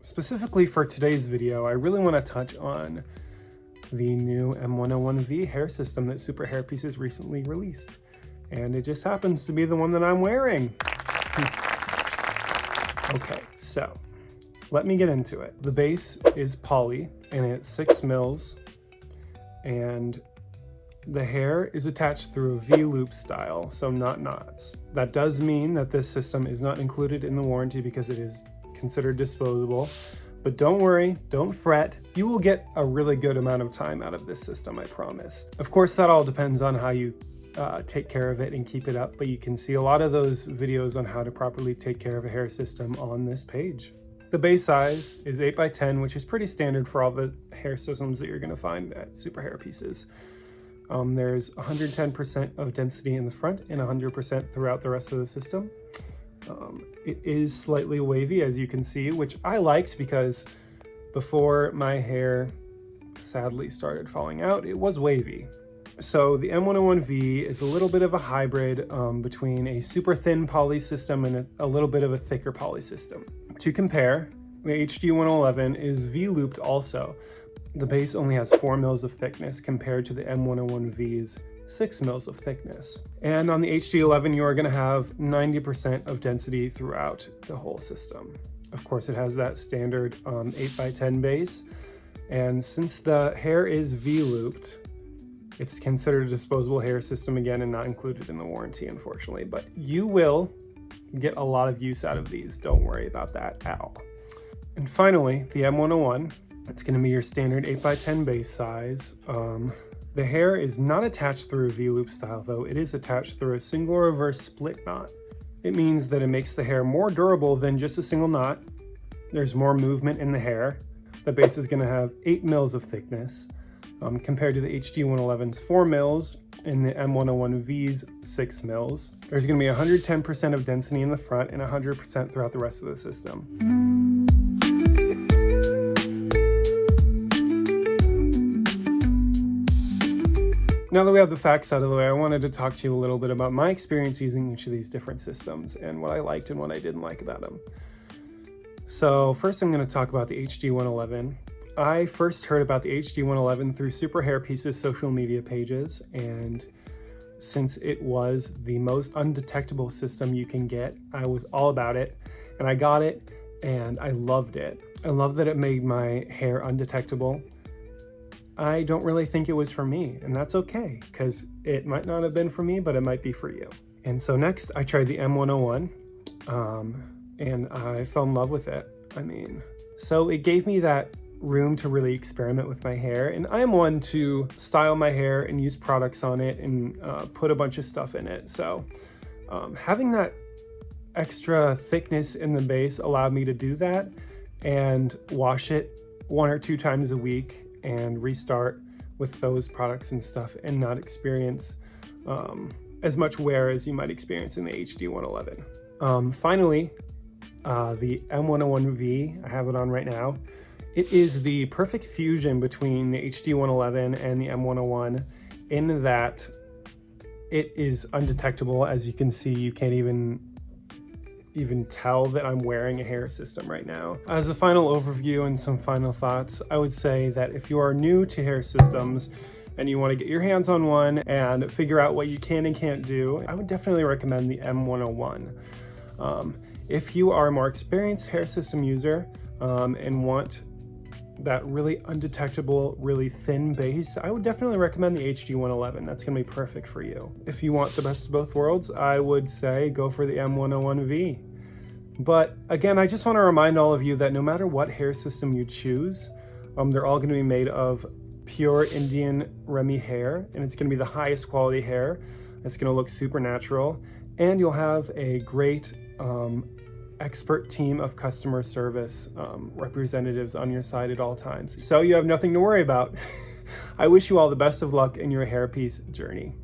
Specifically for today's video, I really want to touch on the new M101V hair system that Superhairpieces recently released. And it just happens to be the one that I'm wearing. Okay, so let me get into it. The base is poly and it's 6 mils, and the hair is attached through a V-loop style, so not knots. That does mean that this system is not included in the warranty because it is considered disposable, but don't worry, don't fret. You will get a really good amount of time out of this system, I promise. Of course, that all depends on how you take care of it and keep it up, but you can see a lot of those videos on how to properly take care of a hair system on this page. The base size is 8x10, which is pretty standard for all the hair systems that you're going to find at Superhairpieces. There's 110% of density in the front and 100% throughout the rest of the system. It is slightly wavy, as you can see, which I liked because before my hair sadly started falling out, it was wavy. So the M101V is a little bit of a hybrid between a super thin poly system and a little bit of a thicker poly system. To compare, the HD111 is V-looped also. The base only has 4 mils of thickness compared to the M101V's 6 mils of thickness. And on the HD11, you are going to have 90% of density throughout the whole system. Of course, it has that standard 8x10 base. And since the hair is V-looped, it's considered a disposable hair system again and not included in the warranty, unfortunately. But you will get a lot of use out of these. Don't worry about that at all. And finally, the M101. It's going to be your standard 8x10 base size. The hair is not attached through a V-loop style though. It is attached through a single reverse split knot. It means that it makes the hair more durable than just a single knot. There's more movement in the hair. The base is going to have 8 mils of thickness compared to the HD111's 4 mils and the M101V's 6 mils. There's going to be 110% of density in the front and 100% throughout the rest of the system. Now that we have the facts out of the way, I wanted to talk to you a little bit about my experience using each of these different systems and what I liked and what I didn't like about them. So first I'm going to talk about the HD111. I first heard about the HD111 through Superhairpieces social media pages, and since it was the most undetectable system you can get, I was all about it, and I got it and I loved it. I love that it made my hair undetectable. I don't really think it was for me, and that's okay, because it might not have been for me, but it might be for you. And so next I tried the M101, and I fell in love with it. So it gave me that room to really experiment with my hair, and I am one to style my hair and use products on it and put a bunch of stuff in it. So having that extra thickness in the base allowed me to do that and wash it 1 or 2 times a week and restart with those products and stuff and not experience as much wear as you might experience in the HD111. Finally, the M101V, I have it on right now. It is the perfect fusion between the HD111 and the M101 in that it is undetectable. As you can see, you can't even tell that I'm wearing a hair system right now. As a final overview and some final thoughts, I would say that if you are new to hair systems and you want to get your hands on one and figure out what you can and can't do, I would definitely recommend the M101. If you are a more experienced hair system user and want that really undetectable, really thin base, I would definitely recommend the HD111. That's going to be perfect for you. If you want the best of both worlds, I would say go for the M101V. But again, I just want to remind all of you that no matter what hair system you choose, they're all going to be made of pure Indian Remy hair, and it's going to be the highest quality hair. It's going to look super natural, and you'll have a great expert team of customer service representatives on your side at all times. So you have nothing to worry about. I wish you all the best of luck in your hairpiece journey.